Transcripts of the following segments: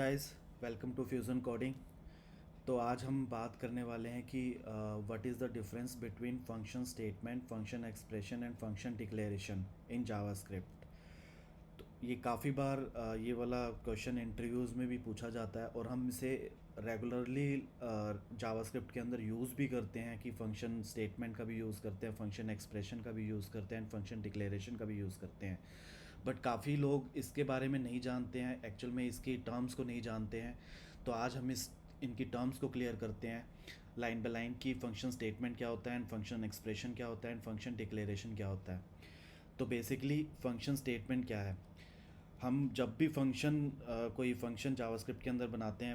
Guys, welcome to fusion coding. तो आज हम बात करने वाले हैं कि what is the difference between function statement, function expression and function declaration in JavaScript. तो ये काफ़ी बार ये वाला क्वेश्चन इंटरव्यूज़ में भी पूछा जाता है और हम इसे रेगुलरली जावास्क्रिप्ट के अंदर यूज़ भी करते हैं कि फंक्शन स्टेटमेंट का भी यूज़ करते हैं, फंक्शन एक्सप्रेशन का भी यूज़ करते हैं, फंक्शन डिक्लेरेशन का भी यूज़ करते हैं। बट काफ़ी लोग इसके बारे में नहीं जानते हैं, एक्चुअल में इसकी टर्म्स को नहीं जानते हैं। तो आज हम इनकी टर्म्स को क्लियर करते हैं लाइन बाय लाइन कि फंक्शन स्टेटमेंट क्या होता है एंड फंक्शन एक्सप्रेशन क्या होता है एंड फंक्शन डिक्लेरेशन क्या होता है। तो बेसिकली फंक्शन स्टेटमेंट क्या है? हम जब भी कोई फंक्शन जावास्क्रिप्ट के अंदर बनाते हैं,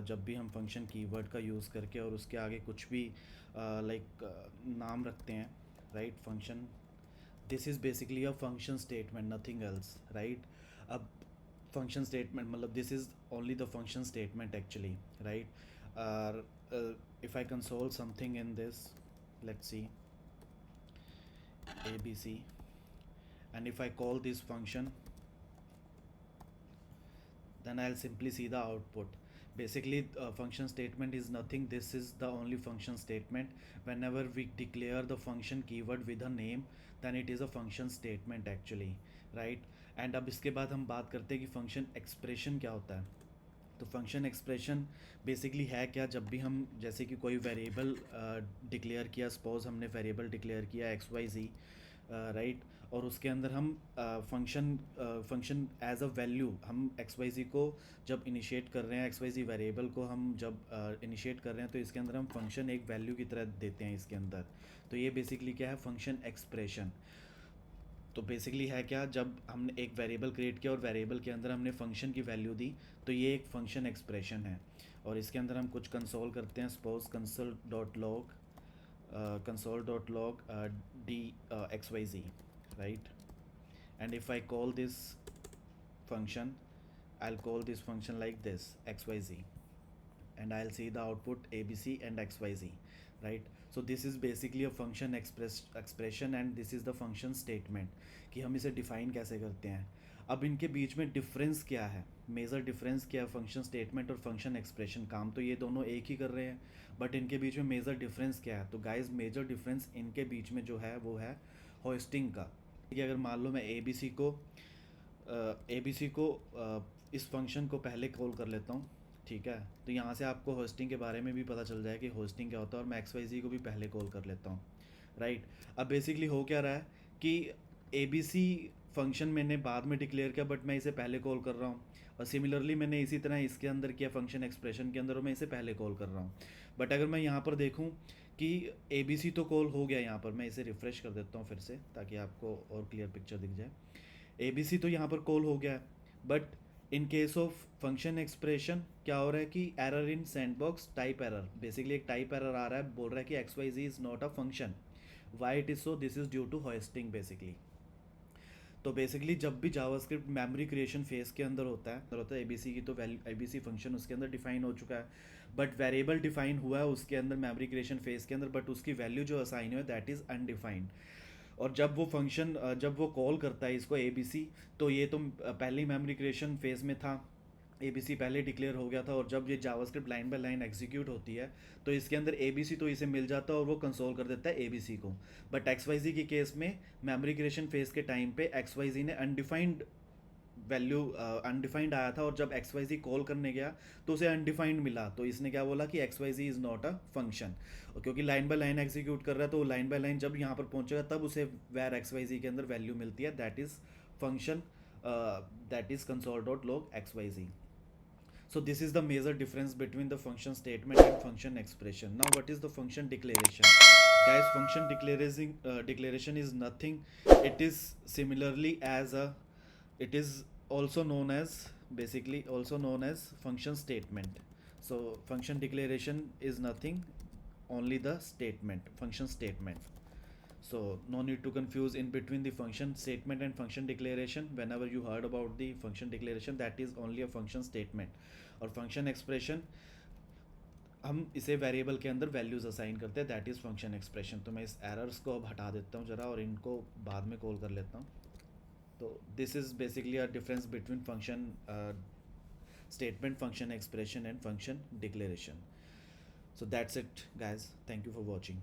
जब भी हम फंक्शन कीवर्ड का यूज़ करके और उसके आगे कुछ भी नाम रखते हैं, right? Function, this is basically a function statement, nothing else, right? अब फंक्शन स्टेटमेंट मतलब this is only the function statement actually, right? If I console something in this, let's see, abc, and if I call this function, then I'll simply see the output. Basically, function statement is nothing. This is the only function statement. Whenever we declare the function keyword with a name, then it is a function statement actually, right? And अब इसके बाद हम बात करते हैं कि function expression क्या होता है। तो फंक्शन एक्सप्रेशन बेसिकली है क्या? जब भी हम जैसे कि कोई वेरिएबल डिक्लेयर किया, सपोज हमने वेरिएबल डिक्लेयर किया एक्स वाई जी, राइट? और उसके अंदर हम फंक्शन एज अ वैल्यू हम एक्स वाई जी को जब इनिशिएट कर रहे हैं, एक्स वाई जी वेरिएबल को हम जब इनिशिएट कर रहे हैं, तो इसके अंदर हम फंक्शन एक वैल्यू की तरह देते हैं इसके अंदर। तो ये बेसिकली क्या है? Function expression. तो बेसिकली है क्या? जब हमने एक वेरिएबल क्रिएट किया और वेरिएबल के अंदर हमने फंक्शन की वैल्यू दी, तो ये एक फंक्शन एक्सप्रेशन है। और इसके अंदर हम कुछ कंसोल करते हैं, suppose console.log d xyz, right? And if I call this function, I'll call this function like this, xyz, and I'll see the output abc and xyz, right? So this is basically a function expression and this is the function statement कि हम इसे define कैसे करते हैं। अब इनके बीच में difference क्या है, मेजर डिफरेंस क्या है फंक्शन स्टेटमेंट और फंक्शन एक्सप्रेशन? काम तो ये दोनों एक ही कर रहे हैं, बट इनके बीच में मेजर डिफरेंस क्या है? तो गाइस, मेजर डिफरेंस इनके बीच में जो है वो है होस्टिंग का। कि अगर मान लो मैं ए बी सी को इस फंक्शन को पहले कॉल कर लेता हूँ, ठीक है? तो यहाँ से आपको होस्टिंग के बारे में भी पता चल जाए कि होस्टिंग क्या होता है, और मैं एक्स वाई जी को भी पहले कॉल कर लेता हूँ, राइट? अब बेसिकली हो क्या रहा है कि ए बी सी फंक्शन मैंने बाद में डिक्लेयर किया, बट मैं इसे पहले कॉल कर रहा हूँ। और सिमिलरली मैंने इसी तरह इसके अंदर किया, फंक्शन एक्सप्रेशन के अंदर, और मैं इसे पहले कॉल कर रहा हूँ। बट अगर मैं यहाँ पर देखूँ कि ए बी सी तो कॉल हो गया यहाँ पर, मैं इसे रिफ़्रेश कर देता हूँ फिर से ताकि आपको और क्लियर पिक्चर दिख जाए। ए बी सी तो यहाँ पर कॉल हो गया है, but in case of function expression क्या हो रहा है कि error in sandbox, type error. Basically एक टाइप एरर आ रहा है, बोल रहा है कि X Y Z is not a function. Why it is so? This is due to hoisting basically. तो बेसिकली जब भी जावास्क्रिप्ट मेमोरी क्रिएशन फेज के अंदर होता है एबीसी की, तो एबीसी फंक्शन उसके अंदर डिफाइन हो चुका है, बट वेरिएबल डिफाइन हुआ है उसके अंदर मेमोरी क्रिएशन फेज के अंदर, बट उसकी वैल्यू जो असाइन हुई है दैट इज़ अनडिफाइंड। और जब वो कॉल करता है इसको ए बी सी, तो ये तो पहले ही मेमोरी क्रिएशन फेज में था, ए बी सी पहले डिक्लेयर हो गया था। और जब ये JavaScript line by line execute होती है, तो इसके अंदर ए बी सी तो इसे मिल जाता है और वो कंसोल कर देता है ए बी सी को। बट एक्स वाई जी के केस में मेमोरी क्रिएशन फेज के टाइम पे एक्स वाई जी ने अनडिफाइंड आया था, और जब एक्स वाई जी कॉल करने गया तो उसे अनडिफाइंड मिला, तो इसने क्या बोला कि X Y Z is not a function. और क्योंकि लाइन बाय लाइन एग्जीक्यूट कर रहा है, तो लाइन बाय लाइन जब यहाँ पर पहुँचेगा तब उसे वेर एक्स वाई जी के अंदर वैल्यू मिलती है, that is function, that is console dot log X Y Z. So this is the major difference between the function statement and function expression. Now what is the function declaration? Guys, declaration is nothing. It is similarly as a, it is also known as, basically also known as function statement. So function declaration is nothing, only the statement, function statement. So no need to confuse in between the function statement and function declaration. Whenever you heard about the function declaration, that is only a function statement. और function expression हम इसे variable के अंदर values assign करते हैं, that is function expression. तो मैं इस एरर्स को अब हटा देता हूँ ज़रा और इनको बाद में कॉल कर लेता हूँ। तो this is basically a difference between statement, function expression, and function declaration. So that's it, guys. Thank you for watching.